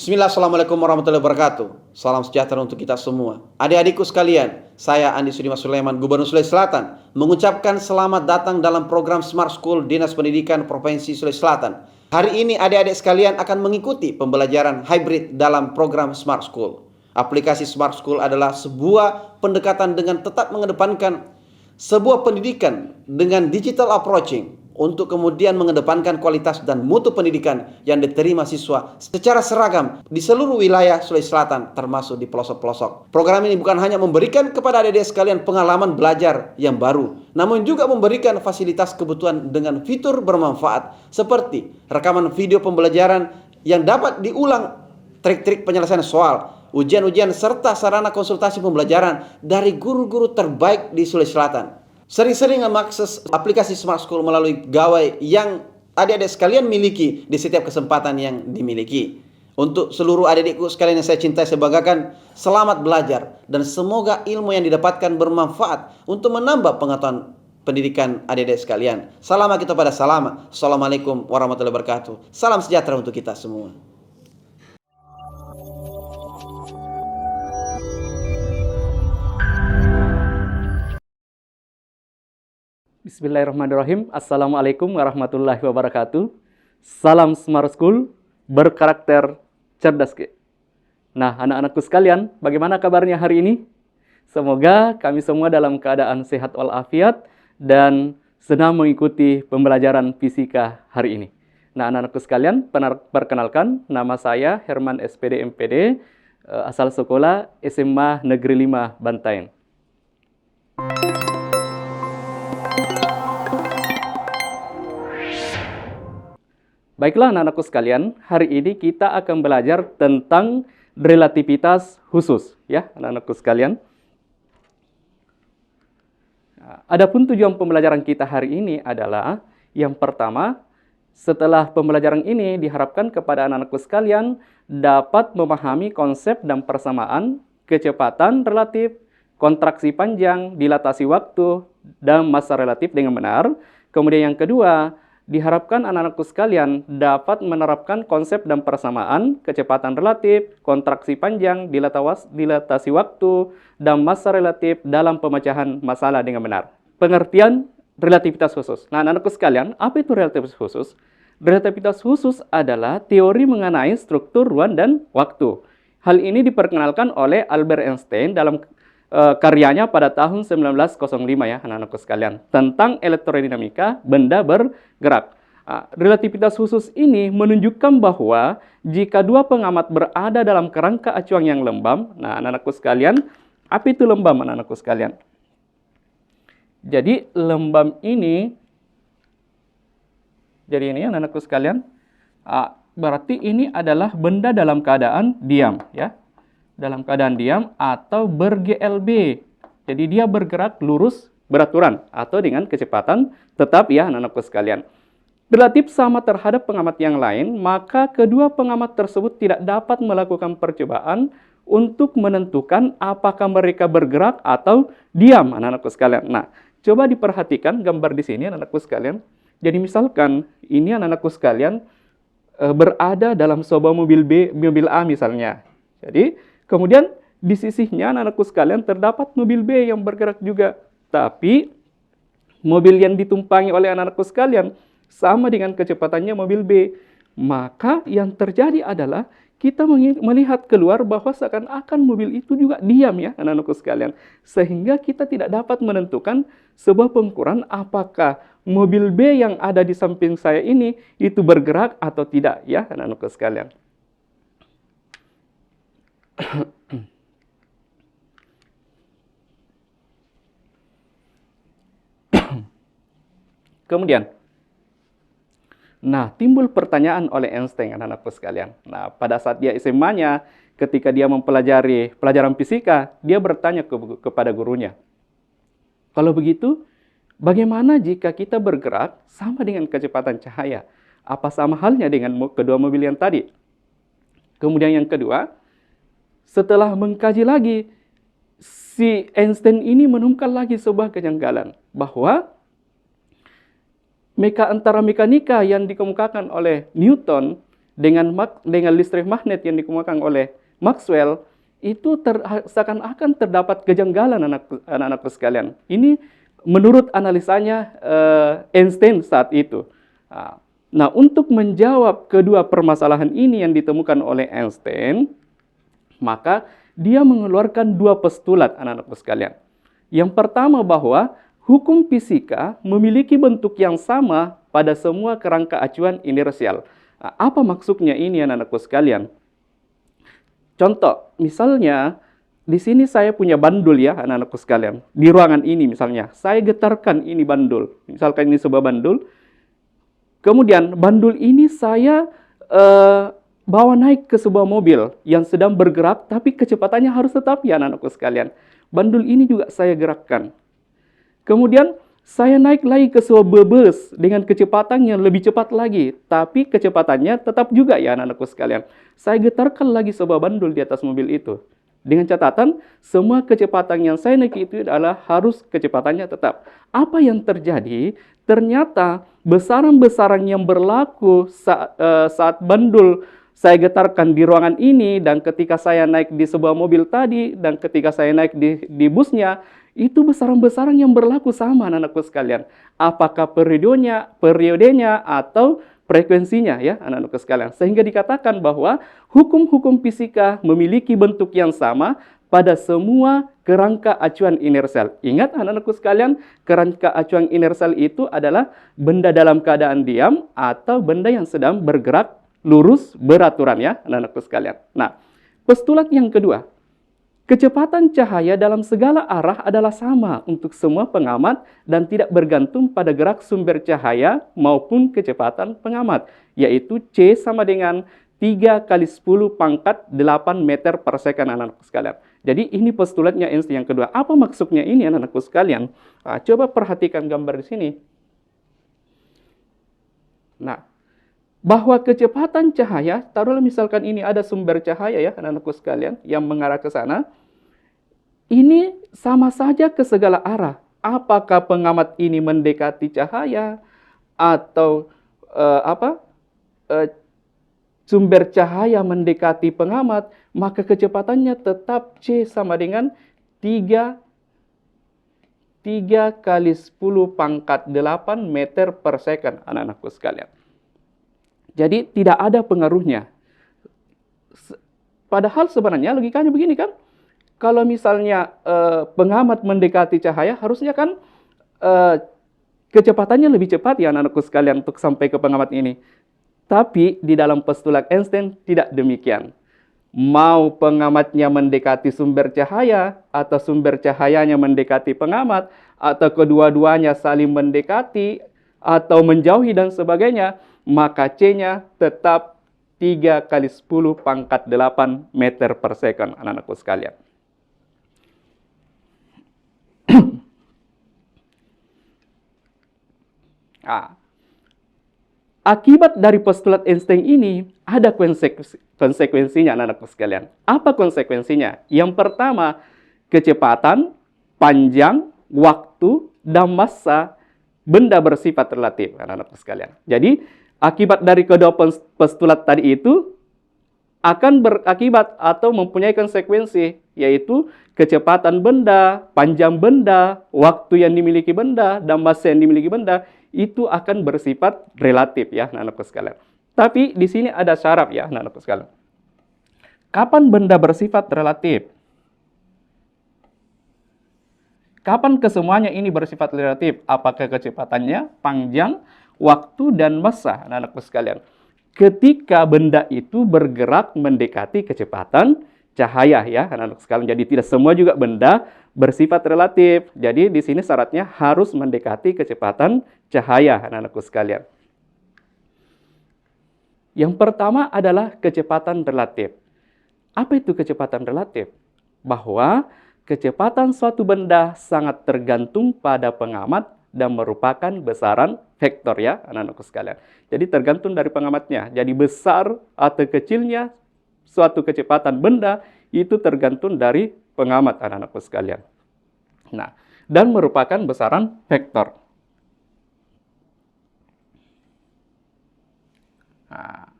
Bismillah, Assalamualaikum warahmatullahi wabarakatuh. Salam sejahtera untuk kita semua. Adik-adikku sekalian, saya Andi Sudimas Sulaiman, Gubernur Sulawesi Selatan, mengucapkan selamat datang dalam program Smart School Dinas Pendidikan Provinsi Sulawesi Selatan. Hari ini adik-adik sekalian akan mengikuti pembelajaran hybrid dalam program Smart School. Aplikasi Smart School adalah sebuah pendekatan dengan tetap mengedepankan sebuah pendidikan dengan digital approaching untuk kemudian mengedepankan kualitas dan mutu pendidikan yang diterima siswa secara seragam di seluruh wilayah Sulawesi Selatan termasuk di pelosok-pelosok. Program ini bukan hanya memberikan kepada adik-adik sekalian pengalaman belajar yang baru, namun juga memberikan fasilitas kebutuhan dengan fitur bermanfaat seperti rekaman video pembelajaran yang dapat diulang, trik-trik penyelesaian soal, ujian-ujian serta sarana konsultasi pembelajaran dari guru-guru terbaik di Sulawesi Selatan. Sering-sering mengakses aplikasi Smart School melalui gawai yang adik-adik sekalian miliki di setiap kesempatan yang dimiliki. Untuk seluruh adik-adikku sekalian yang saya cintai, saya banggakan, selamat belajar dan semoga ilmu yang didapatkan bermanfaat untuk menambah pengetahuan pendidikan adik-adik sekalian. Salam kita pada salam. Assalamualaikum warahmatullahi wabarakatuh. Salam sejahtera untuk kita semua. Bismillahirrahmanirrahim. Assalamualaikum warahmatullahi wabarakatuh. Salam Smart School, berkarakter cerdas. Nah, anak-anakku sekalian, bagaimana kabarnya hari ini? Semoga kami semua dalam keadaan sehat walafiat dan senang mengikuti pembelajaran fisika hari ini. Nah, anak-anakku sekalian, perkenalkan, nama saya Herman SPD MPD, asal sekolah SMA Negeri 5 Bantaeng. Baiklah anak-anakku sekalian, hari ini kita akan belajar tentang relativitas khusus, ya anak-anakku sekalian. Adapun tujuan pembelajaran kita hari ini adalah, yang pertama, setelah pembelajaran ini diharapkan kepada anak-anakku sekalian dapat memahami konsep dan persamaan kecepatan relatif, kontraksi panjang, dilatasi waktu, dan massa relatif dengan benar. Kemudian yang kedua, diharapkan anak-anakku sekalian dapat menerapkan konsep dan persamaan kecepatan relatif, kontraksi panjang, dilatasi waktu, dan massa relatif dalam pemecahan masalah dengan benar. Pengertian relativitas khusus. Nah, anak-anakku sekalian, apa itu relativitas khusus? Relativitas khusus adalah teori mengenai struktur ruang dan waktu. Hal ini diperkenalkan oleh Albert Einstein dalam karyanya pada tahun 1905 ya anak-anakku sekalian tentang elektrodinamika benda bergerak. Relativitas khusus ini menunjukkan bahwa jika dua pengamat berada dalam kerangka acuan yang lembab, nah anak-anakku sekalian, apa itu lembab anak-anakku sekalian? Jadi lembab ini, jadi ini anak-anakku sekalian, berarti ini adalah benda dalam keadaan diam ya. Dalam keadaan diam atau ber-GLB. Jadi dia bergerak lurus beraturan atau dengan kecepatan tetap ya anak-anakku sekalian. Relatif sama terhadap pengamat yang lain, maka kedua pengamat tersebut tidak dapat melakukan percobaan untuk menentukan apakah mereka bergerak atau diam anak-anakku sekalian. Nah, coba diperhatikan gambar di sini anak-anakku sekalian. Jadi misalkan ini anak-anakku sekalian berada dalam sebuah mobil A misalnya. Jadi kemudian di sisinya anak-anakku sekalian terdapat mobil B yang bergerak juga. Tapi mobil yang ditumpangi oleh anak-anakku sekalian sama dengan kecepatannya mobil B. Maka yang terjadi adalah kita melihat keluar bahwa seakan-akan mobil itu juga diam ya anak-anakku sekalian. Sehingga kita tidak dapat menentukan sebuah pengukuran apakah mobil B yang ada di samping saya ini itu bergerak atau tidak ya anak-anakku sekalian. Kemudian, nah timbul pertanyaan oleh Einstein anak-anakku sekalian. Nah pada saat dia SMA-nya, ketika dia mempelajari pelajaran fisika, dia bertanya kepada gurunya, kalau begitu, bagaimana jika kita bergerak sama dengan kecepatan cahaya? Apa sama halnya dengan kedua mobil yang tadi? Kemudian yang kedua, setelah mengkaji lagi, si Einstein ini menemukan lagi sebuah kejanggalan bahwa antara mekanika yang dikemukakan oleh Newton dengan listrik magnet yang dikemukakan oleh Maxwell, itu seakan-akan terdapat kejanggalan anak-anakku sekalian. Ini menurut analisanya Einstein saat itu. Nah, untuk menjawab kedua permasalahan ini yang ditemukan oleh Einstein, maka dia mengeluarkan dua postulat anak-anakku sekalian. Yang pertama bahwa hukum fisika memiliki bentuk yang sama pada semua kerangka acuan inersial. Apa maksudnya ini anak-anakku sekalian? Contoh, misalnya di sini saya punya bandul ya anak-anakku sekalian. Di ruangan ini misalnya, saya getarkan ini bandul. Misalkan ini sebuah bandul. Kemudian bandul ini saya bawa naik ke sebuah mobil yang sedang bergerak, tapi kecepatannya harus tetap ya anak-anakku sekalian. Bandul ini juga saya gerakkan. Kemudian saya naik lagi ke sebuah bus dengan kecepatan yang lebih cepat lagi, tapi kecepatannya tetap juga ya anak-anakku sekalian. Saya getarkan lagi sebuah bandul di atas mobil itu. Dengan catatan, semua kecepatan yang saya naiki itu adalah harus kecepatannya tetap. Apa yang terjadi? Ternyata besaran-besaran yang berlaku saat bandul saya getarkan di ruangan ini, dan ketika saya naik di sebuah mobil tadi, dan ketika saya naik di busnya, itu besaran-besaran yang berlaku sama anak-anakku sekalian. Apakah periodenya atau frekuensinya ya anak-anakku sekalian. Sehingga dikatakan bahwa hukum-hukum fisika memiliki bentuk yang sama pada semua kerangka acuan inersial. Ingat anak-anakku sekalian, kerangka acuan inersial itu adalah benda dalam keadaan diam atau benda yang sedang bergerak lurus beraturan ya anak-anakku sekalian. Nah, postulat yang kedua, kecepatan cahaya dalam segala arah adalah sama untuk semua pengamat dan tidak bergantung pada gerak sumber cahaya maupun kecepatan pengamat, yaitu C sama dengan 3 kali 10 pangkat 8 meter per second anak-anakku sekalian. Jadi ini postulatnya Einstein yang kedua. Apa maksudnya ini anak-anakku sekalian? Coba perhatikan gambar di sini. Nah, bahwa kecepatan cahaya, taruhlah misalkan ini ada sumber cahaya ya anak-anakku sekalian yang mengarah ke sana, ini sama saja ke segala arah. Apakah pengamat ini mendekati cahaya atau sumber cahaya mendekati pengamat, maka kecepatannya tetap C sama dengan 3 kali 10 pangkat 8 meter per second anak-anakku sekalian. Jadi tidak ada pengaruhnya. Padahal sebenarnya logikanya begini kan. Kalau misalnya pengamat mendekati cahaya, harusnya kan kecepatannya lebih cepat ya anak-anakku sekalian untuk sampai ke pengamat ini. Tapi di dalam postulat Einstein tidak demikian. Mau pengamatnya mendekati sumber cahaya, atau sumber cahayanya mendekati pengamat, atau kedua-duanya saling mendekati, atau menjauhi dan sebagainya, maka C-nya tetap 3 kali 10 pangkat 8 meter per second, anak-anakku sekalian. Akibat dari postulat Einstein ini, ada konsekuensinya anak-anakku sekalian. Apa konsekuensinya? Yang pertama, kecepatan, panjang, waktu, dan massa benda bersifat relatif, anak-anakku sekalian. Jadi, akibat dari kedua postulat tadi itu akan berakibat atau mempunyai konsekuensi, yaitu kecepatan benda, panjang benda, waktu yang dimiliki benda, dan massa yang dimiliki benda, itu akan bersifat relatif ya anak-anakku sekalian. Tapi di sini ada syarat ya anak-anakku sekalian. Kapan benda bersifat relatif? Kapan kesemuanya ini bersifat relatif? Apakah kecepatannya, panjang, waktu, dan massa, anak-anakku sekalian? Ketika benda itu bergerak mendekati kecepatan cahaya ya anak-anak sekalian. Jadi tidak semua juga benda bersifat relatif. Jadi di sini syaratnya harus mendekati kecepatan cahaya anak-anakku sekalian. Yang pertama adalah kecepatan relatif. Apa itu kecepatan relatif? Bahwa kecepatan suatu benda sangat tergantung pada pengamat dan merupakan besaran vektor ya anak-anakku sekalian. Jadi tergantung dari pengamatnya. Jadi besar atau kecilnya suatu kecepatan benda itu tergantung dari pengamat anak-anakku sekalian. Nah, dan merupakan besaran vektor. Nah,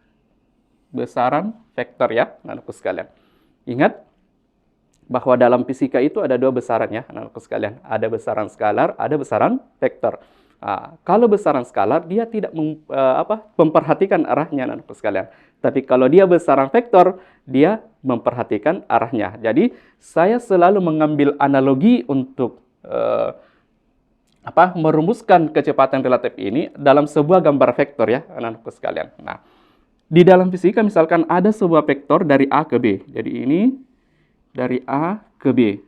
besaran vektor ya, anak-anakku sekalian. Ingat bahwa dalam fisika itu ada dua besaran ya, anak-anakku sekalian. Ada besaran skalar, ada besaran vektor. Kalau besaran skalar, dia tidak memperhatikan arahnya, anak-anakku sekalian. Tapi kalau dia besaran vektor, dia memperhatikan arahnya. Jadi, saya selalu mengambil analogi untuk merumuskan kecepatan relatif ini dalam sebuah gambar vektor ya, anak-anakku sekalian. Nah, di dalam fisika misalkan ada sebuah vektor dari A ke B. Jadi ini dari A ke B.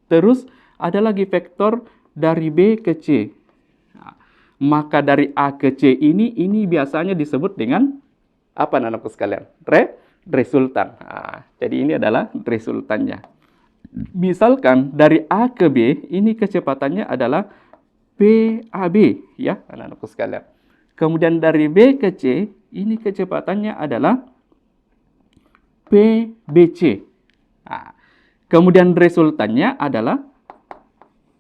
Terus ada lagi vektor dari B ke C. Nah, maka dari A ke C ini biasanya disebut dengan apa, anak-anakku sekalian? Resultan. Nah, jadi ini adalah resultannya. Misalkan dari A ke B, ini kecepatannya adalah PAB, ya, anak-anakku sekalian. Kemudian dari B ke C, ini kecepatannya adalah PBC. Nah, kemudian resultannya adalah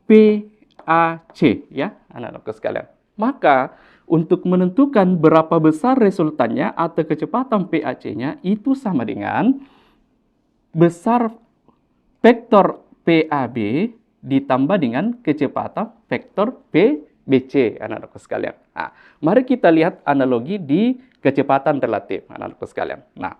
PAC, ya, anak-anakku sekalian. Maka, untuk menentukan berapa besar resultannya atau kecepatan PAC-nya, itu sama dengan besar vektor PAB ditambah dengan kecepatan vektor PBC, anak-anakku sekalian. Nah, mari kita lihat analogi di kecepatan relatif, anak-anakku sekalian. Nah,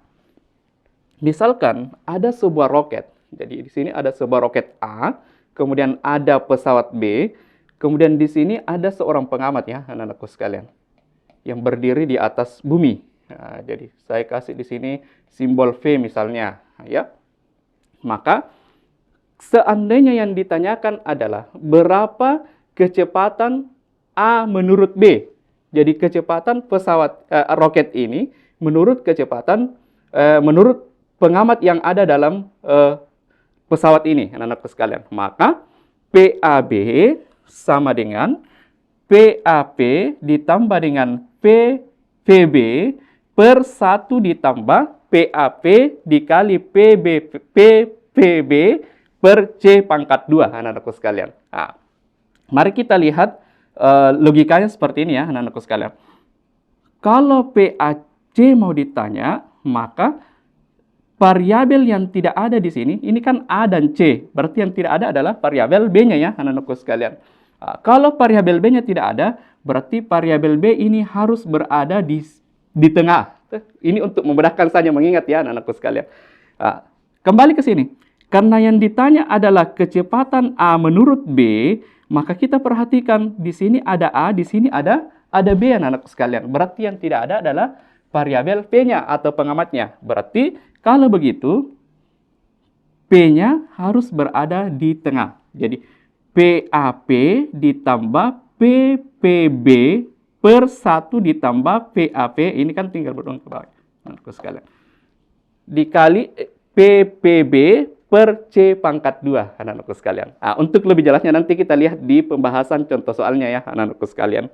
misalkan ada sebuah roket. Jadi di sini ada sebuah roket A, kemudian ada pesawat B, kemudian di sini ada seorang pengamat ya, anak-anakku sekalian, yang berdiri di atas bumi. Nah, jadi saya kasih di sini simbol V misalnya, ya. Maka seandainya yang ditanyakan adalah berapa kecepatan A menurut B. Jadi kecepatan pesawat roket ini menurut kecepatan menurut pengamat yang ada dalam pesawat ini, anak-anakku sekalian. Maka PAB sama dengan PAP ditambah dengan PVB per 1 ditambah PAP dikali PVB per C pangkat 2, anak-anakku sekalian. Nah, mari kita lihat logikanya seperti ini ya, anak-anakku sekalian. Kalau PAC mau ditanya, maka variabel yang tidak ada di sini, ini kan A dan C. Berarti yang tidak ada adalah variabel B-nya ya, anak-anakku sekalian. Kalau variabel B-nya tidak ada, berarti variabel B ini harus berada di tengah. Ini untuk memudahkan saja mengingat ya, anak-anakku sekalian. Kembali ke sini. Karena yang ditanya adalah kecepatan A menurut B, maka kita perhatikan di sini ada A, di sini ada B, anak-anakku sekalian. Berarti yang tidak ada adalah variabel P-nya atau pengamatnya. Berarti kalau begitu, P-nya harus berada di tengah. Jadi, PAP ditambah PPB per 1 ditambah PAP, ini kan tinggal berurut ke bawah, anak-anakku sekalian. Dikali PPB per C pangkat 2, anak-anakku sekalian. Nah, untuk lebih jelasnya nanti kita lihat di pembahasan contoh soalnya ya, anak-anakku sekalian.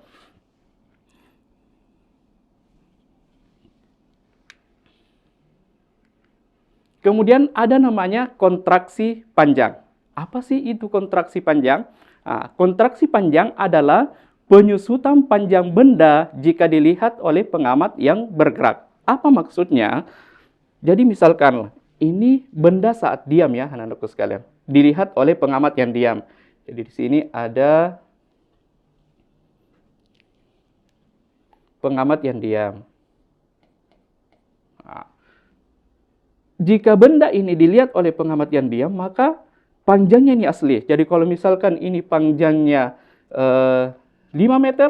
Kemudian ada namanya kontraksi panjang. Apa sih itu kontraksi panjang? Nah, kontraksi panjang adalah penyusutan panjang benda jika dilihat oleh pengamat yang bergerak. Apa maksudnya? Jadi misalkan ini benda saat diam ya, anak-anakku sekalian. Dilihat oleh pengamat yang diam. Jadi di sini ada pengamat yang diam. Nah, jika benda ini dilihat oleh pengamat yang diam, maka panjangnya ini asli. Jadi kalau misalkan ini panjangnya 5 meter,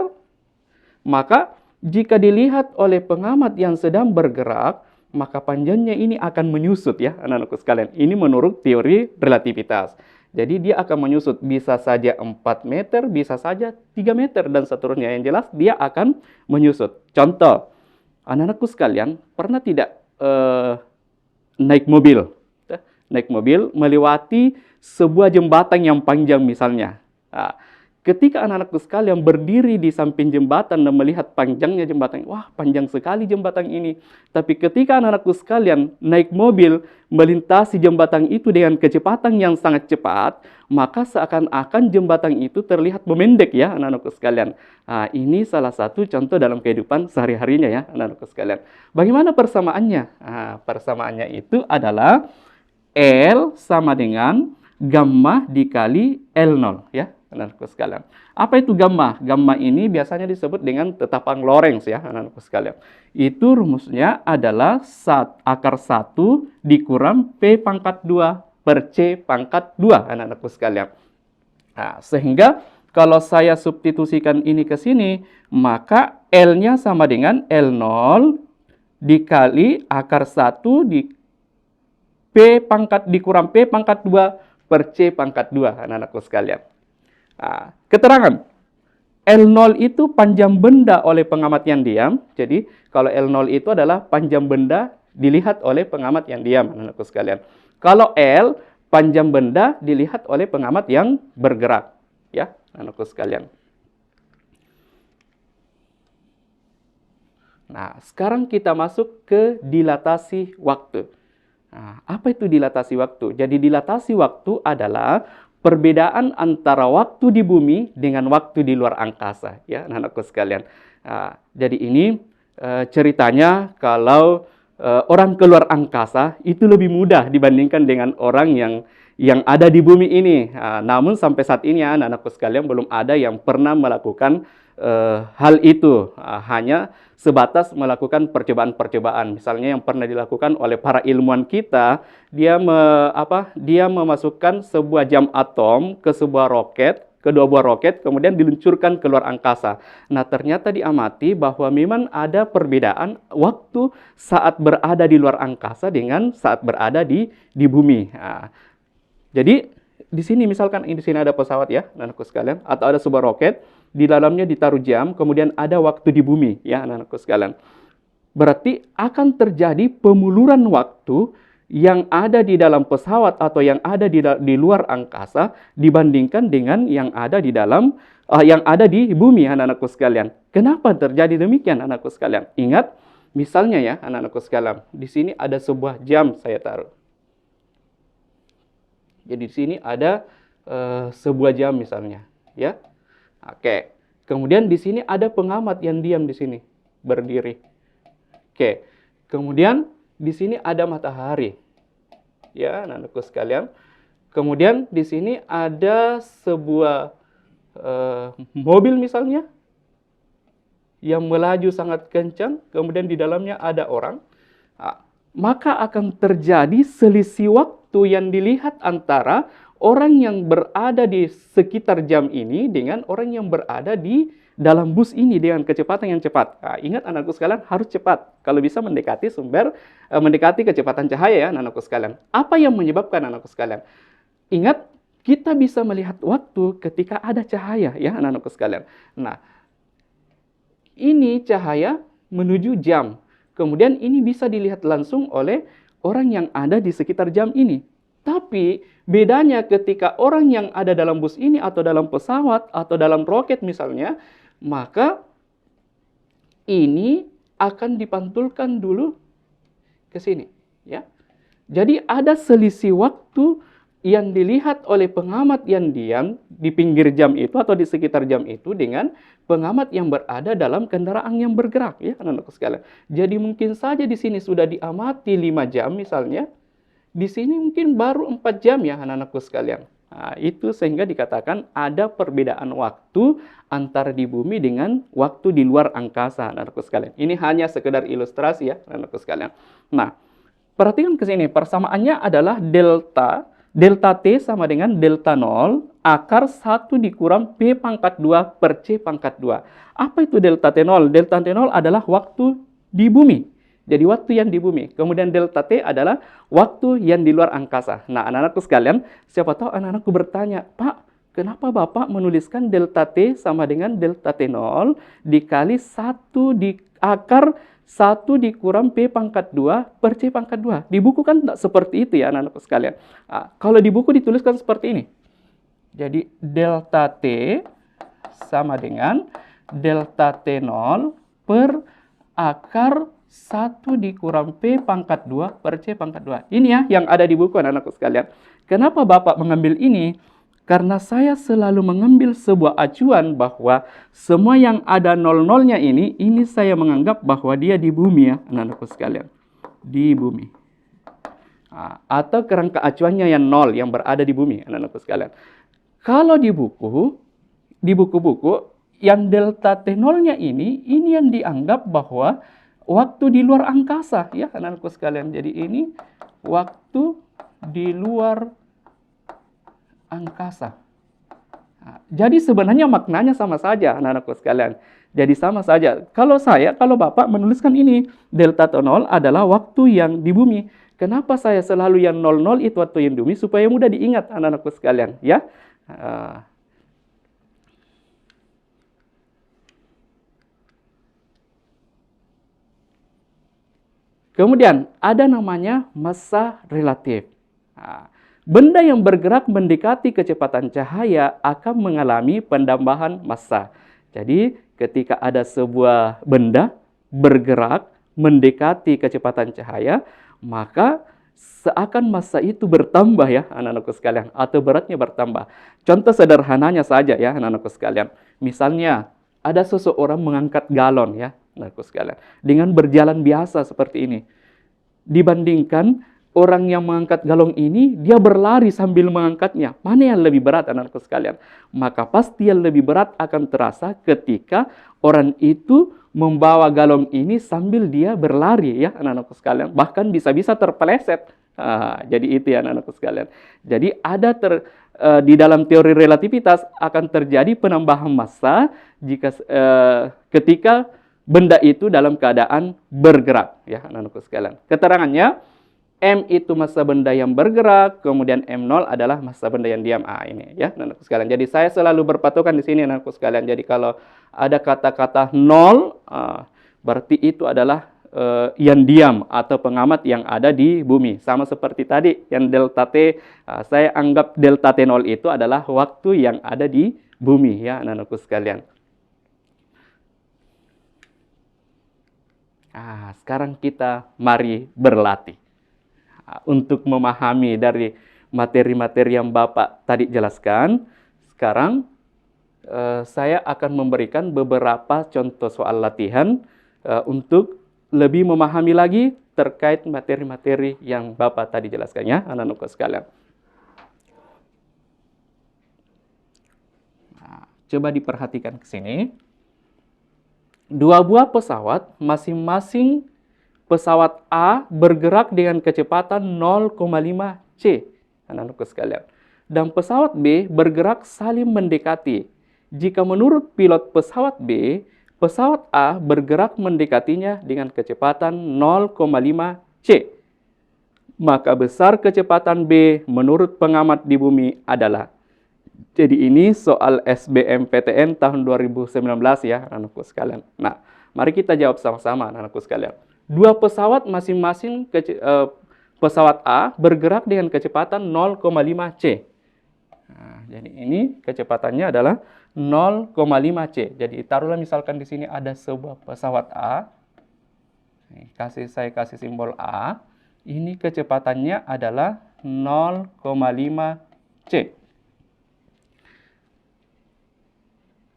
maka jika dilihat oleh pengamat yang sedang bergerak, maka panjangnya ini akan menyusut ya, anak-anakku sekalian. Ini menurut teori relativitas. Jadi dia akan menyusut, bisa saja 4 meter, bisa saja 3 meter, dan seterusnya. Yang jelas dia akan menyusut. Contoh, anak-anakku sekalian, pernah tidak naik mobil? Naik mobil melewati sebuah jembatan yang panjang misalnya. Nah, ketika anak-anakku sekalian berdiri di samping jembatan dan melihat panjangnya jembatan, wah panjang sekali jembatan ini. Tapi ketika anak-anakku sekalian naik mobil melintasi jembatan itu dengan kecepatan yang sangat cepat, maka seakan-akan jembatan itu terlihat memendek ya anak-anakku sekalian. Nah, ini salah satu contoh dalam kehidupan sehari-harinya ya anak-anakku sekalian. Bagaimana persamaannya? Nah, persamaannya itu adalah L sama dengan gamma dikali L0 ya anak-anakku sekalian. Apa itu gamma? Gamma ini biasanya disebut dengan tetapang Lorentz ya anak-anakku sekalian. Itu rumusnya adalah akar 1 dikurang P pangkat 2 per C pangkat 2 anak-anakku sekalian. Nah, sehingga kalau saya substitusikan ini ke sini, maka L-nya sama dengan L0 dikali akar 1 dikurang P pangkat 2 per C pangkat 2 anak-anakku sekalian. Nah, keterangan L0 itu panjang benda oleh pengamat yang diam. Jadi kalau L0 itu adalah panjang benda dilihat oleh pengamat yang diam anak-anakku sekalian. Kalau L panjang benda dilihat oleh pengamat yang bergerak ya anak-anakku sekalian. Nah, sekarang kita masuk ke dilatasi waktu. Nah, apa itu dilatasi waktu? Jadi dilatasi waktu adalah perbedaan antara waktu di bumi dengan waktu di luar angkasa, ya anak-anakku sekalian. Nah, jadi ini ceritanya kalau orang keluar angkasa itu lebih mudah dibandingkan dengan orang yang ada di bumi ini. Nah, namun sampai saat ini ya anak-anakku sekalian belum ada yang pernah melakukan hal itu, hanya sebatas melakukan percobaan-percobaan. Misalnya yang pernah dilakukan oleh para ilmuwan kita, dia memasukkan sebuah jam atom ke sebuah roket, kedua buah roket, kemudian diluncurkan ke luar angkasa. Nah, ternyata diamati bahwa memang ada perbedaan waktu saat berada di luar angkasa dengan saat berada di bumi. Nah, jadi di sini misalkan di sini ada pesawat ya, anak-anakku sekalian, atau ada sebuah roket, di dalamnya ditaruh jam, kemudian ada waktu di bumi, ya anak-anakku sekalian. Berarti akan terjadi pemuluran waktu yang ada di dalam pesawat atau yang ada di luar angkasa dibandingkan dengan yang ada di bumi, anak-anakku sekalian. Kenapa terjadi demikian, anakku sekalian? Ingat, misalnya ya, anak-anakku sekalian, di sini ada sebuah jam saya taruh. Jadi di sini ada sebuah jam misalnya, ya. Oke. Kemudian di sini ada pengamat yang diam di sini, berdiri. Oke. Kemudian di sini ada matahari. Ya, anak-anakku sekalian. Kemudian di sini ada sebuah mobil misalnya yang melaju sangat kencang, kemudian di dalamnya ada orang. Nah, maka akan terjadi selisih waktu yang dilihat antara orang yang berada di sekitar jam ini dengan orang yang berada di dalam bus ini dengan kecepatan yang cepat. Nah, ingat anakku sekalian, harus cepat. Kalau bisa mendekati mendekati kecepatan cahaya ya anakku sekalian. Apa yang menyebabkan anakku sekalian? Ingat, kita bisa melihat waktu ketika ada cahaya ya anak-anakku sekalian. Nah, ini cahaya menuju jam. Kemudian ini bisa dilihat langsung oleh orang yang ada di sekitar jam ini. Tapi bedanya ketika orang yang ada dalam bus ini atau dalam pesawat atau dalam roket misalnya, maka ini akan dipantulkan dulu ke sini, ya. Jadi ada selisih waktu yang dilihat oleh pengamat yang diam di pinggir jam itu atau di sekitar jam itu dengan pengamat yang berada dalam kendaraan yang bergerak, ya anak-anakku sekalian. Jadi mungkin saja di sini sudah diamati 5 jam misalnya, di sini mungkin baru 4 jam ya anak-anakku sekalian. Nah, itu sehingga dikatakan ada perbedaan waktu antara di bumi dengan waktu di luar angkasa, anak-anakku sekalian. Ini hanya sekedar ilustrasi ya, anak-anakku sekalian. Nah, perhatikan ke sini, persamaannya adalah delta T sama dengan delta 0 akar 1 dikurang P pangkat 2 per C pangkat 2. Apa itu delta T0? Delta T0 adalah waktu di bumi. Jadi waktu yang di bumi. Kemudian delta T adalah waktu yang di luar angkasa. Nah, anak-anakku sekalian, siapa tahu anak-anakku bertanya, Pak, kenapa Bapak menuliskan delta T sama dengan delta T0 dikali 1 di akar 1 dikurang P pangkat 2 per C pangkat 2. Di buku kan tidak seperti itu ya anak-anakku sekalian. Nah, kalau di buku dituliskan seperti ini. Jadi delta T sama dengan delta T0 per akar 1 dikurang P pangkat 2 per C pangkat 2. Ini ya yang ada di buku anak-anakku sekalian. Kenapa Bapak mengambil ini? Karena saya selalu mengambil sebuah acuan bahwa semua yang ada nol-nolnya ini saya menganggap bahwa dia di bumi ya anak-anakku sekalian. Di bumi. Atau kerangka acuannya yang nol yang berada di bumi anak-anakku sekalian. Kalau di buku-buku yang delta T0-nya ini yang dianggap bahwa waktu di luar angkasa ya anak-anakku sekalian. Jadi ini waktu di luar angkasa. Jadi sebenarnya maknanya sama saja anak-anakku sekalian. Jadi sama saja. Kalau Bapak menuliskan ini, delta T0 adalah waktu yang di bumi. Kenapa saya selalu yang 00 itu waktu yang di bumi? Supaya mudah diingat anak-anakku sekalian. Ya. Kemudian ada namanya massa relatif. Benda yang bergerak mendekati kecepatan cahaya akan mengalami penambahan massa. Jadi ketika ada sebuah benda bergerak mendekati kecepatan cahaya, maka seakan massa itu bertambah ya anak-anakku sekalian, atau beratnya bertambah. Contoh sederhananya saja ya anak-anakku sekalian. Misalnya ada seseorang mengangkat galon ya anak-anakku sekalian dengan berjalan biasa seperti ini. Dibandingkan orang yang mengangkat galon ini, dia berlari sambil mengangkatnya. Mana yang lebih berat anak-anakku sekalian? Maka pasti yang lebih berat akan terasa ketika orang itu membawa galon ini sambil dia berlari ya anak-anakku sekalian. Bahkan bisa-bisa terpeleset. Jadi itu ya anak-anakku sekalian. Jadi ada di dalam teori relativitas akan terjadi penambahan massa jika ketika benda itu dalam keadaan bergerak ya anak-anakku sekalian. Keterangannya M itu massa benda yang bergerak, kemudian M0 adalah massa benda yang diam. Ini ya anak-anakku sekalian. Jadi saya selalu berpatokan di sini anak-anakku sekalian. Jadi kalau ada kata-kata 0, berarti itu adalah yang diam atau pengamat yang ada di bumi. Sama seperti tadi yang delta T, saya anggap delta T0 itu adalah waktu yang ada di bumi ya anak-anakku sekalian. Sekarang kita mari berlatih untuk memahami dari materi-materi yang Bapak tadi jelaskan. Sekarang saya akan memberikan beberapa contoh soal latihan untuk lebih memahami lagi terkait materi-materi yang Bapak tadi jelaskan ya, anak-anakku sekalian. Coba diperhatikan ke sini. Dua buah pesawat, masing-masing pesawat A bergerak dengan kecepatan 0,5 C, anak-anakku sekalian. Dan pesawat B bergerak saling mendekati. Jika menurut pilot pesawat B, pesawat A bergerak mendekatinya dengan kecepatan 0,5 C. Maka besar kecepatan B menurut pengamat di bumi adalah. Jadi ini soal SBMPTN tahun 2019 ya anak-anakku sekalian. Nah, mari kita jawab sama-sama anak-anakku sekalian. Dua pesawat masing-masing pesawat A bergerak dengan kecepatan 0,5 C. Jadi ini kecepatannya adalah 0,5 C. Jadi taruhlah misalkan di sini ada sebuah pesawat A. Saya kasih simbol A. Ini kecepatannya adalah 0,5 C.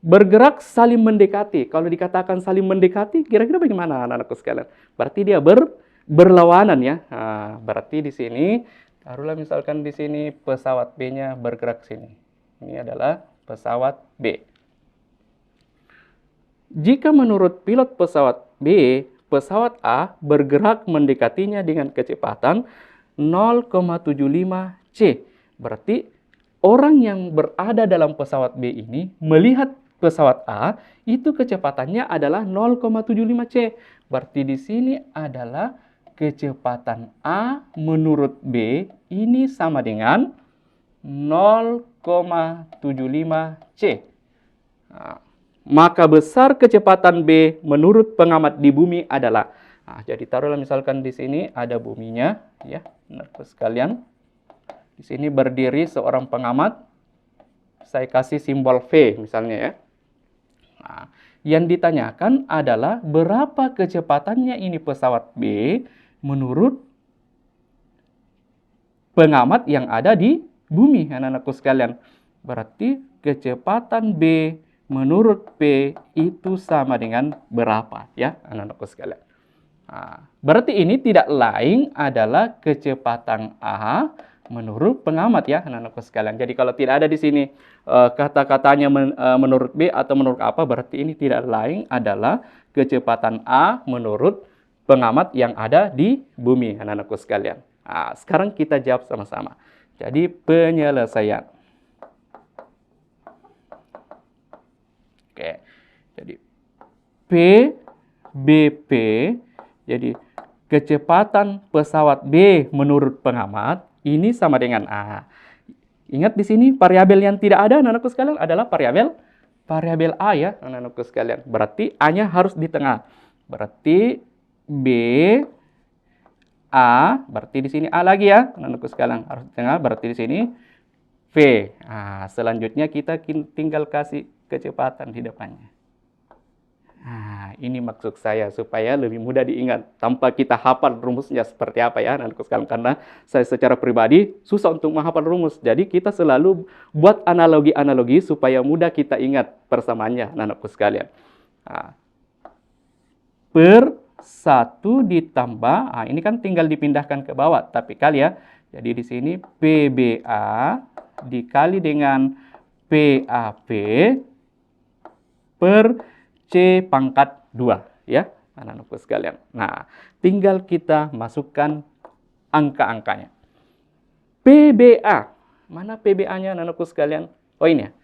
Bergerak saling mendekati. Kalau dikatakan saling mendekati, kira-kira bagaimana anak-anakku sekalian? Berarti dia berlawanan ya. Berarti di sini, taruhlah misalkan di sini pesawat B-nya bergerak sini. Ini adalah pesawat B. Jika menurut pilot pesawat B, pesawat A bergerak mendekatinya dengan kecepatan 0,75 C. Berarti orang yang berada dalam pesawat B ini melihat pesawat A, itu kecepatannya adalah 0,75 C. Berarti di sini adalah kecepatan A menurut B ini sama dengan 0,75 C. Maka besar kecepatan B menurut pengamat di bumi adalah. Jadi taruhlah misalkan di sini ada buminya, ya, anak-anakku sekalian. Di sini berdiri seorang pengamat. Saya kasih simbol V misalnya ya. Nah, yang ditanyakan adalah berapa kecepatannya ini pesawat B menurut pengamat yang ada di bumi, anak-anakku sekalian. Berarti kecepatan B menurut P itu sama dengan berapa, ya, anak-anakku sekalian. Nah, berarti ini tidak lain adalah kecepatan A menurut pengamat, ya, anak-anakku sekalian. Jadi kalau tidak ada di sini kata-katanya menurut B atau menurut apa, berarti ini tidak lain adalah kecepatan A menurut pengamat yang ada di bumi, anak-anakku sekalian. Nah, sekarang kita jawab sama-sama. Jadi penyelesaian. Oke. Jadi PBP, jadi kecepatan pesawat B menurut pengamat ini sama dengan A. Ingat di sini variabel yang tidak ada, anak-anakku sekalian, adalah variabel A, ya, anak-anakku sekalian. Berarti A-nya harus di tengah. Berarti B A, berarti di sini A lagi, ya, anak-anakku sekalian, harus di tengah. Berarti di sini V. Nah, selanjutnya kita tinggal kasih kecepatan di depannya. Nah, ini maksud saya supaya lebih mudah diingat tanpa kita hafal rumusnya seperti apa, ya, anak-anakku sekalian. Karena saya secara pribadi susah untuk menghafal rumus. Jadi kita selalu buat analogi-analogi supaya mudah kita ingat persamaannya, anak-anakku sekalian. Nah, per 1 ditambah, nah ini kan tinggal dipindahkan ke bawah, tapi kali, ya. Jadi di sini PBA dikali dengan PAP per C pangkat 2, ya, anak-anakku sekalian. Nah, tinggal kita masukkan angka-angkanya. PBA, mana PBA-nya, anak-anakku sekalian? Oh, ini, ya.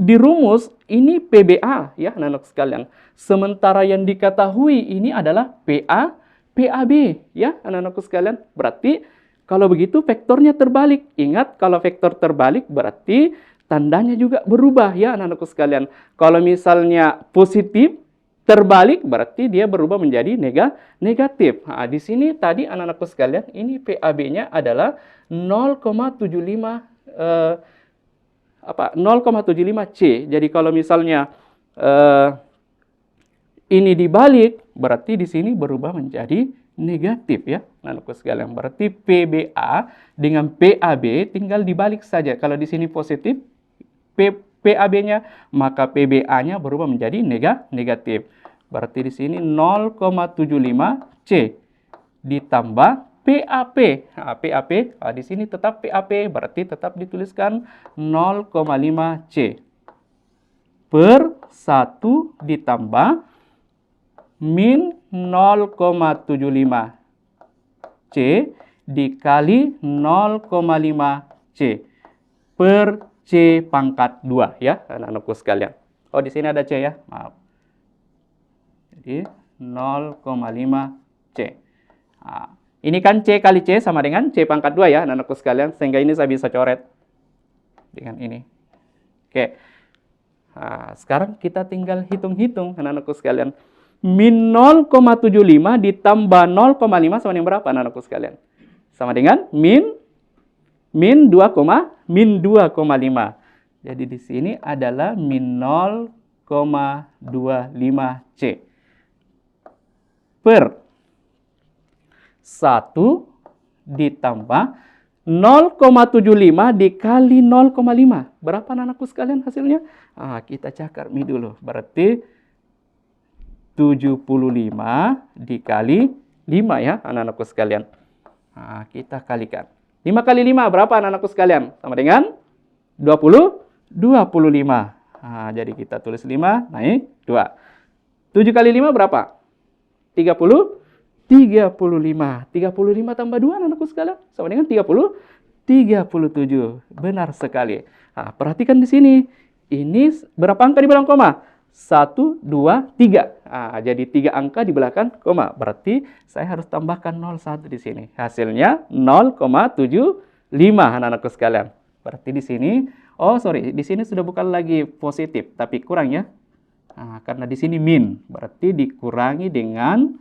Di rumus ini PBA, ya, anak-anak sekalian. Sementara yang diketahui ini adalah PAB, ya, anak-anakku sekalian. Berarti kalau begitu vektornya terbalik. Ingat, kalau vektor terbalik berarti tandanya juga berubah, ya, anak-anakku sekalian. Kalau misalnya positif terbalik berarti dia berubah menjadi negatif. Nah, di sini tadi anak-anakku sekalian, ini PAB-nya adalah 0,75 0,75C. Jadi kalau misalnya ini dibalik, berarti di sini berubah menjadi negatif, ya, anak-anakku sekalian. Berarti PBA dengan PAB tinggal dibalik saja. Kalau di sini positif PAB-nya, maka PBA-nya berubah menjadi negatif. Berarti di sini 0,75C ditambah PAP. Nah, PAP, di sini tetap PAP, berarti tetap dituliskan 0,5C per 1 ditambah min 0,75C dikali 0,5C per C pangkat 2, ya, anak-anakku sekalian. Oh, di sini ada C, ya, maaf. Jadi 0,5C. Nah, ini kan C kali C sama dengan C pangkat 2, ya, anak-anakku sekalian. Sehingga ini saya bisa coret dengan ini. Oke. Nah, sekarang kita tinggal hitung-hitung, anak-anakku sekalian. Min 0,75 ditambah 0,5 sama dengan berapa, anak-anakku sekalian? Sama dengan min 2,5. Jadi di sini adalah min 0,25C per 1 ditambah 0,75 dikali 0,5. Berapa, anak-anakku sekalian, hasilnya? Kita cakar mi dulu. Berarti 75 dikali 5, ya, anak-anakku sekalian. Kita kalikan. 5 kali 5 berapa, anak-anakku sekalian? Sama dengan 25. Jadi kita tulis 5 naik 2. 7 kali 5 berapa? 35. 35 tambah 2, anak-anakku sekalian, sama dengan 37. Benar sekali. Perhatikan di sini. Ini berapa angka di belakang koma? 1, 2, 3. Jadi 3 angka di belakang koma. Berarti saya harus tambahkan 01 di sini. Hasilnya 0,75, anak-anakku sekalian. Berarti di sini, di sini sudah bukan lagi positif, tapi kurang, ya. Karena di sini min, berarti dikurangi dengan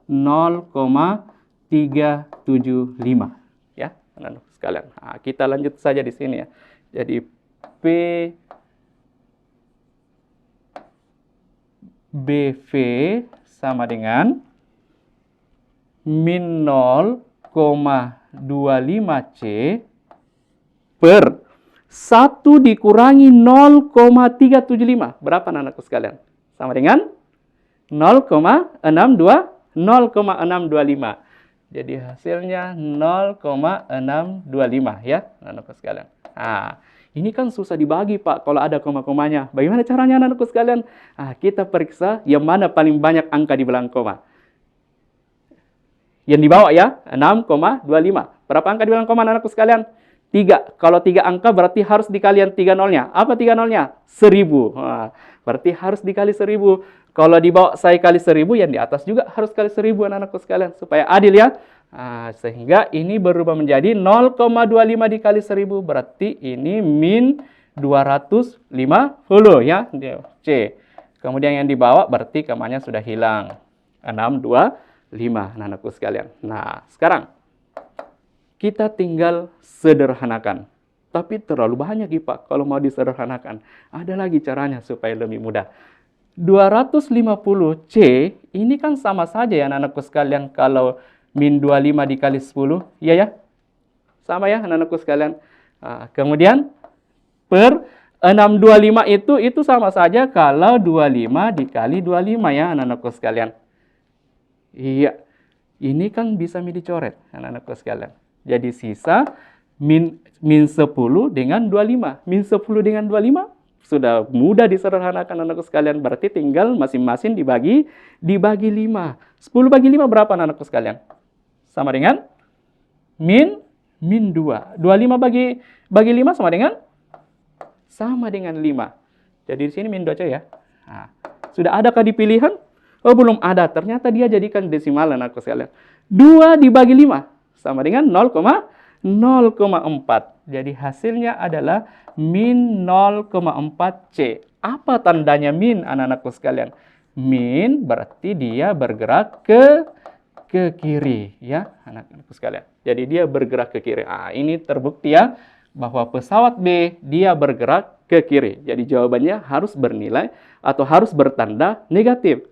0,375, ya, anak-anakku sekalian. sekalian. Nah, kita lanjut saja di sini ya. Jadi P BV sama dengan min 0,25C per 1 dikurangi 0,375. Berapa anak-anakku sekalian? Sama dengan 0,625. Jadi hasilnya 0,625 ya, anak-anakku sekalian. Nah, ini kan susah dibagi, Pak, kalau ada koma-komanya. Bagaimana caranya, anak-anakku sekalian? Nah, kita periksa yang mana paling banyak angka di belakang koma. Yang di bawah ya, 6,25. Berapa angka di belakang koma, anak-anakku sekalian? 3. Kalau 3 angka berarti harus dikalian 3 nolnya. Apa 3 nolnya? 1000. Nah, berarti harus dikali 1000. Kalau di bawah saya kali 1000, yang di atas juga harus kali 1000, anak-anakku sekalian. Supaya adil ya. Nah, sehingga ini berubah menjadi 0,25 dikali 1000. Berarti ini min 250 ya. C. Kemudian yang di bawah berarti komanya sudah hilang. 625, anak-anakku sekalian. Nah, sekarang kita tinggal sederhanakan. Tapi terlalu banyak ya, Pak, kalau mau disederhanakan. Ada lagi caranya supaya lebih mudah. 250C ini kan sama saja ya, anak-anakku sekalian, kalau min 25 dikali 10. Iya ya? Sama ya, anak-anakku sekalian. Nah, kemudian per 625 itu sama saja kalau 25 dikali 25 ya, anak-anakku sekalian. Iya. Ini kan bisa dicoret, anak-anakku sekalian. Jadi sisa min 10 dengan 25. Min 10 dengan 25 sudah mudah disederhanakan, anakku sekalian. Berarti tinggal masing-masing dibagi 5. 10 bagi 5 berapa, anakku sekalian? Sama dengan min 2. 25 bagi 5 sama dengan 5. Jadi di sini min 2 aja ya. Nah, sudah adakah di pilihan? Oh, belum ada. Ternyata dia jadikan desimal, anakku sekalian. 2 dibagi 5 sama dengan 0,4. Jadi hasilnya adalah min 0,4C. Apa tandanya min, anak-anakku sekalian? Min berarti dia bergerak ke kiri ya, anak-anakku sekalian. Jadi dia bergerak ke kiri. Ini terbukti ya bahwa pesawat B dia bergerak ke kiri. Jadi jawabannya harus bernilai atau harus bertanda negatif.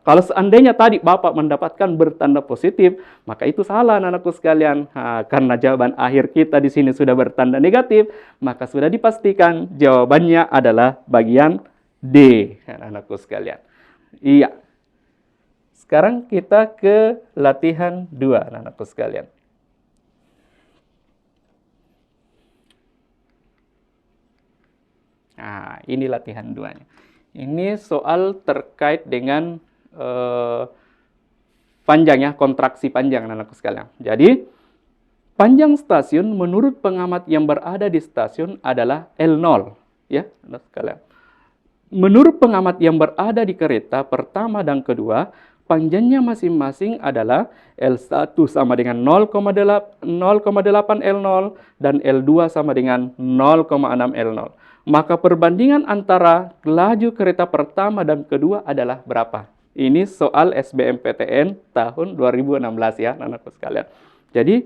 Kalau seandainya tadi Bapak mendapatkan bertanda positif, maka itu salah, anak-anakku sekalian. Karena jawaban akhir kita di sini sudah bertanda negatif, maka sudah dipastikan jawabannya adalah bagian D, anak-anakku sekalian. Iya. Sekarang kita ke latihan 2, anak-anakku sekalian. Nah, ini latihan 2-nya. Ini soal terkait dengan panjang ya, kontraksi panjang, anak-anakku sekalian. Jadi, panjang stasiun menurut pengamat yang berada di stasiun adalah L0. Ya, anak sekalian. Menurut pengamat yang berada di kereta pertama dan kedua, panjangnya masing-masing adalah L1 sama dengan 0,8 L0 dan L2 sama dengan 0,6 L0. Maka perbandingan antara laju kereta pertama dan kedua adalah berapa? Ini soal SBMPTN tahun 2016 ya, anak-anakku sekalian. Jadi,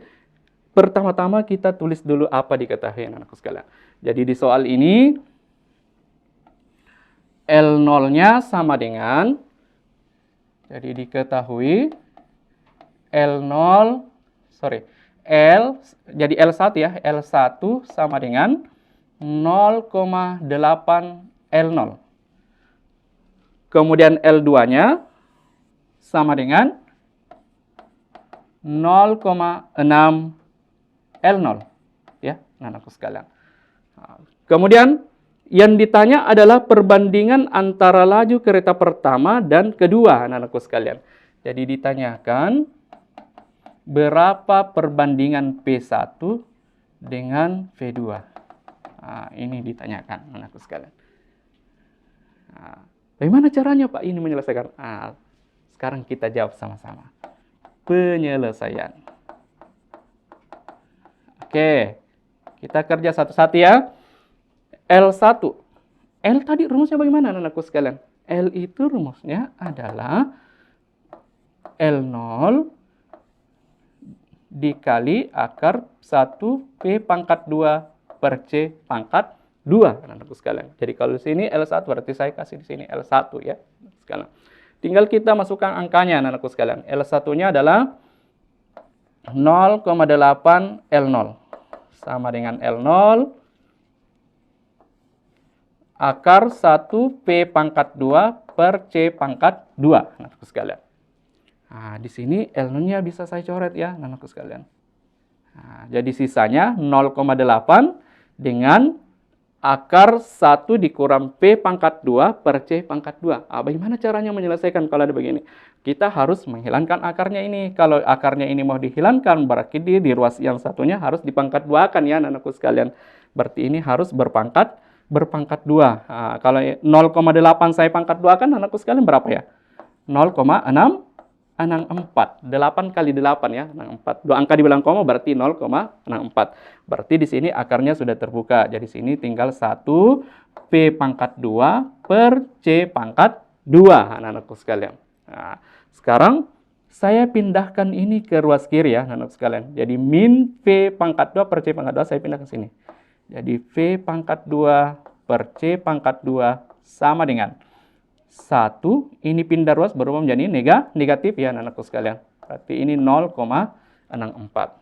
pertama-tama kita tulis dulu apa diketahui, anak-anakku sekalian. Jadi di soal ini, L0-nya sama dengan, jadi diketahui jadi L1 ya, L1 sama dengan 0,8 L0. Kemudian L2-nya sama dengan 0,6 L0. Ya, anakku sekalian. Kemudian yang ditanya adalah perbandingan antara laju kereta pertama dan kedua, anak-anakku sekalian. Jadi ditanyakan berapa perbandingan P1 dengan V2. Ini ditanyakan, anakku sekalian. Bagaimana caranya, Pak, ini menyelesaikan? Sekarang kita jawab sama-sama. Penyelesaian. Oke, kita kerja satu-satu ya. L1. L tadi rumusnya bagaimana, anakku sekalian? L itu rumusnya adalah L0 dikali akar 1 P pangkat 2 per C pangkat 2, anak-anakku sekalian. Jadi kalau di sini L1 berarti saya kasih di sini L1 ya. Sekarang tinggal kita masukkan angkanya, anak-anakku sekalian. L1-nya adalah 0,8 L0 sama dengan L0 akar 1 P pangkat 2 per C pangkat 2, anak-anakku sekalian. Nah, di sini L0-nya bisa saya coret ya, anak-anakku sekalian. Nah, jadi sisanya 0,8 dengan akar 1 dikurang P pangkat 2 per C pangkat 2. Nah, bagaimana caranya menyelesaikan kalau ada begini? Kita harus menghilangkan akarnya ini. Kalau akarnya ini mau dihilangkan, berarti di ruas yang satunya harus dipangkat 2-kan ya, anak-anakku sekalian. Berarti ini harus berpangkat 2. Nah, kalau 0,8 saya pangkat 2 kan, anakku sekalian berapa ya? 0,664. 8 kali 8 ya, 64. 2 angka dibilang koma berarti 0,64. Berarti di sini akarnya sudah terbuka. Jadi sini tinggal 1 P pangkat 2 per C pangkat 2, anak-anakku sekalian. Nah, sekarang saya pindahkan ini ke ruas kiri ya, anak-anak sekalian. Jadi min P pangkat 2 per C pangkat 2 saya pindah ke sini. Jadi V pangkat 2 per C pangkat 2 sama dengan 1. Ini pindah ruas berubah menjadi negatif ya, anak-anakku sekalian. Berarti ini 0,64.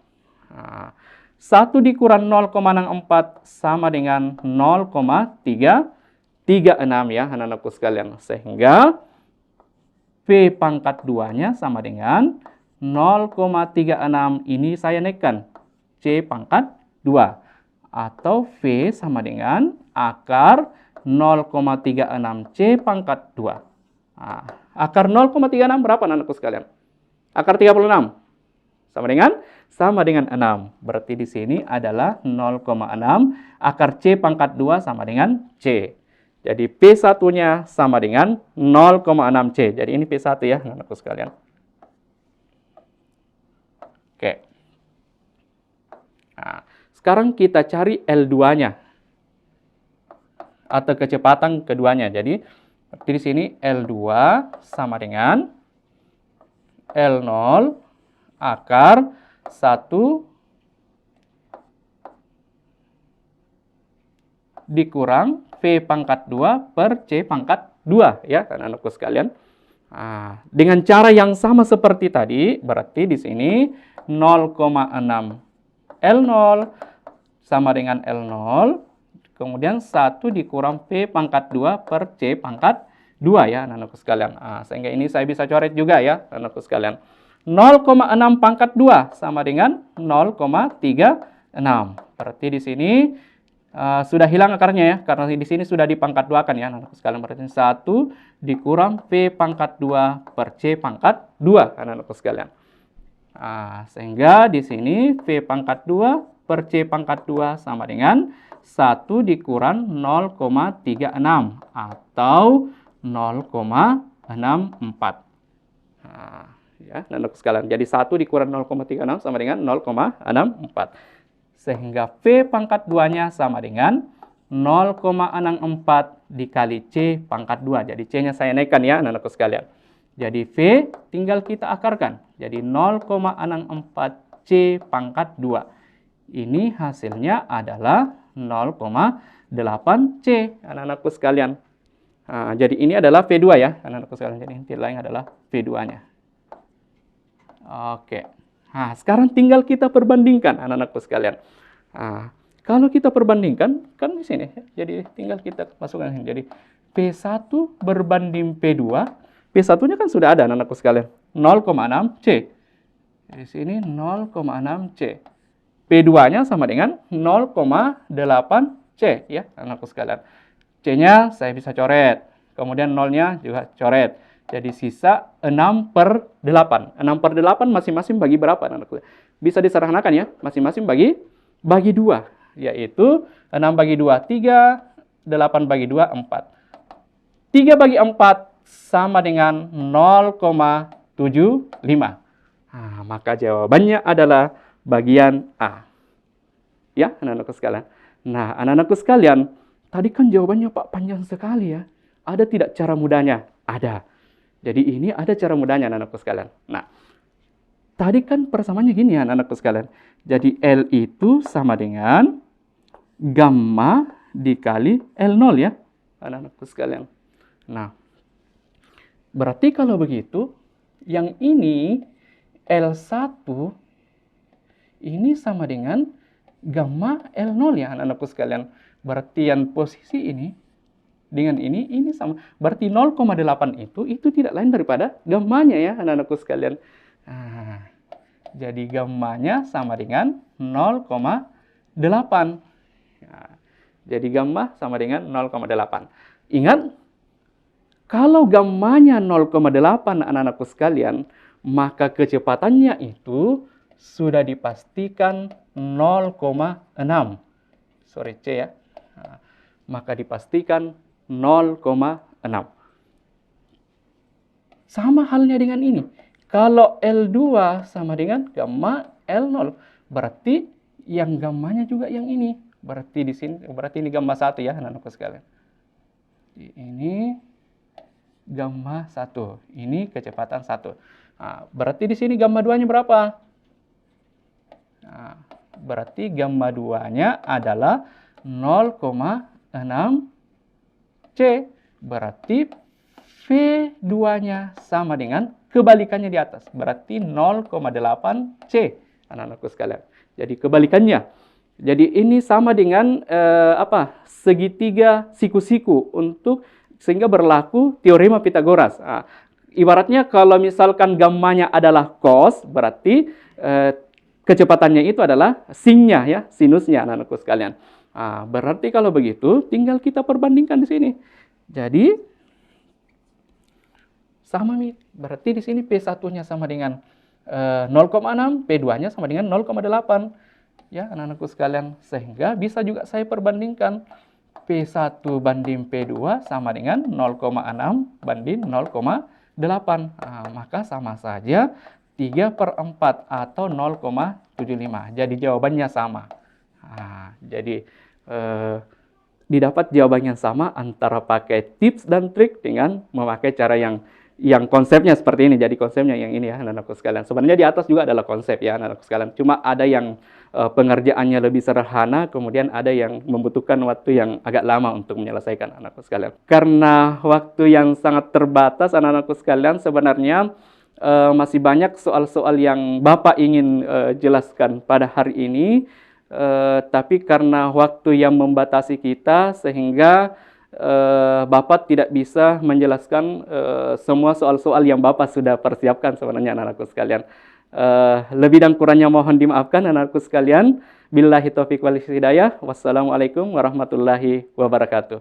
Nah, 1 dikurang 0,64 sama dengan 0,336 ya, anak-anakku sekalian. Sehingga V pangkat 2-nya sama dengan 0,36. Ini saya naikkan C pangkat 2. Atau V sama dengan akar 0,36 C pangkat 2. Nah, akar 0,36 berapa, anak-anakku sekalian? Akar 36 sama dengan 6. Berarti di sini adalah 0,6. Akar C pangkat 2 sama dengan C. Jadi P1-nya sama dengan 0,6 C. Jadi ini P1 ya, anak-anakku sekalian. Oke. Nah, sekarang kita cari L2-nya atau kecepatan keduanya. Jadi di sini L2 sama dengan L0 akar 1 dikurang V pangkat 2 per C pangkat 2 ya, anak-anakku sekalian. Nah, dengan cara yang sama seperti tadi, berarti di sini 0,6 L0 sama dengan L0, kemudian 1 dikurang P pangkat 2 per C pangkat 2 ya, anak-anakku sekalian. Nah, sehingga ini saya bisa coret juga ya, anak-anakku sekalian. 0,6 pangkat 2 sama dengan 0,36. Berarti di sini sudah hilang akarnya ya, karena di sini sudah dipangkat 2 kan ya, anak-anakku sekalian. Berarti 1 dikurang P pangkat 2 per C pangkat 2, anak-anakku sekalian. Nah, sehingga di sini V pangkat 2 per C pangkat 2 sama dengan 1 dikurang 0,36 atau 0,64. Nah, ya, anak-anakku sekalian. Jadi 1 dikurang 0,36 sama dengan 0,64. Sehingga V pangkat 2-nya sama dengan 0,64 dikali C pangkat 2. Jadi C-nya saya naikkan ya, anak-anakku sekalian. Jadi V tinggal kita akarkan. Jadi 0,64 C pangkat 2. Ini hasilnya adalah 0,8 C, anak-anakku sekalian. Nah, jadi ini adalah V2 ya, anak-anakku sekalian. Jadi inti lain adalah V2-nya. Oke. Nah, sekarang tinggal kita perbandingkan, anak-anakku sekalian. Nah, kalau kita perbandingkan, kan di sini. Jadi tinggal kita masukkan ini. Jadi P1 berbanding P2. P1-nya kan sudah ada, anak-anakku sekalian. 0,6 C. Di sini 0,6 C. P2-nya sama dengan 0,8 C ya, anak-anakku sekalian. C-nya saya bisa coret. Kemudian 0-nya juga coret. Jadi sisa 6/8. 6/8 masing-masing bagi berapa, anak-anakku? Bisa disederhanakan ya, masing-masing bagi 2. Yaitu 6 bagi 2, 3. 8 bagi 2, 4. 3 bagi 4 sama dengan 0,75. Nah, maka jawabannya adalah bagian A. Ya, anak-anakku sekalian. Nah, anak-anakku sekalian, tadi kan jawabannya Pak panjang sekali ya. Ada tidak cara mudahnya? Ada. Jadi ini ada cara mudahnya, anak-anakku sekalian. Nah, tadi kan persamaannya gini ya anak-anakku sekalian. Jadi L itu sama dengan gamma dikali L0 ya anak-anakku sekalian. Nah, berarti kalau begitu, yang ini L1 ini sama dengan gamma L0 ya anak-anakku sekalian. Berarti yang posisi ini dengan ini sama. Berarti 0,8 itu tidak lain daripada gammanya ya anak-anakku sekalian. Nah, jadi gammanya sama dengan 0,8. Nah, jadi gamma sama dengan 0,8. Ingat, kalau gammanya 0,8 anak-anakku sekalian, maka kecepatannya itu sudah dipastikan 0,6. Sorry, C ya. Nah, maka dipastikan 0,6. Sama halnya dengan ini. Kalau L2 sama dengan gamma L0, berarti yang gammanya juga yang ini. Berarti di sini, berarti ini gamma 1 ya anak-anakku sekalian. Ini gamma 1, ini kecepatan 1. Nah, berarti di sini gamma 2-nya berapa? Nah, berarti gamma 2-nya adalah 0,6 C. Berarti V2-nya sama dengan kebalikannya di atas. Berarti 0,8 C, anak-anakku sekalian. Jadi kebalikannya. Jadi ini sama dengan segitiga siku-siku untuk sehingga berlaku teorema Pitagoras. Nah, ibaratnya kalau misalkan gammanya adalah cos, berarti kecepatannya itu adalah sinnya ya, sinusnya anak-anakku sekalian. Nah, berarti kalau begitu tinggal kita perbandingkan di sini. Jadi sama nih, berarti di sini P1-nya sama dengan 0,6, P2-nya sama dengan 0,8. Ya, anak-anakku sekalian, sehingga bisa juga saya perbandingkan P1 banding P2 sama dengan 0,6 banding 0,8. Nah, maka sama saja 3/4 atau 0,75. Jadi jawabannya sama. Nah, jadi didapat jawabannya sama antara pakai tips dan trik dengan memakai cara yang konsepnya seperti ini. Jadi konsepnya yang ini ya anak-anakku sekalian. Sebenarnya di atas juga adalah konsep ya anak-anakku sekalian. Cuma ada yang pengerjaannya lebih sederhana, kemudian ada yang membutuhkan waktu yang agak lama untuk menyelesaikan anak-anakku sekalian. Karena waktu yang sangat terbatas anak-anakku sekalian, sebenarnya masih banyak soal-soal yang Bapak ingin jelaskan pada hari ini, tapi karena waktu yang membatasi kita sehingga Bapak tidak bisa menjelaskan semua soal-soal yang Bapak sudah persiapkan sebenarnya anak-anakku sekalian. Lebih dan kurangnya mohon dimaafkan anak-anakku sekalian. Billahi taufiq wal hidayah. Wassalamualaikum warahmatullahi wabarakatuh.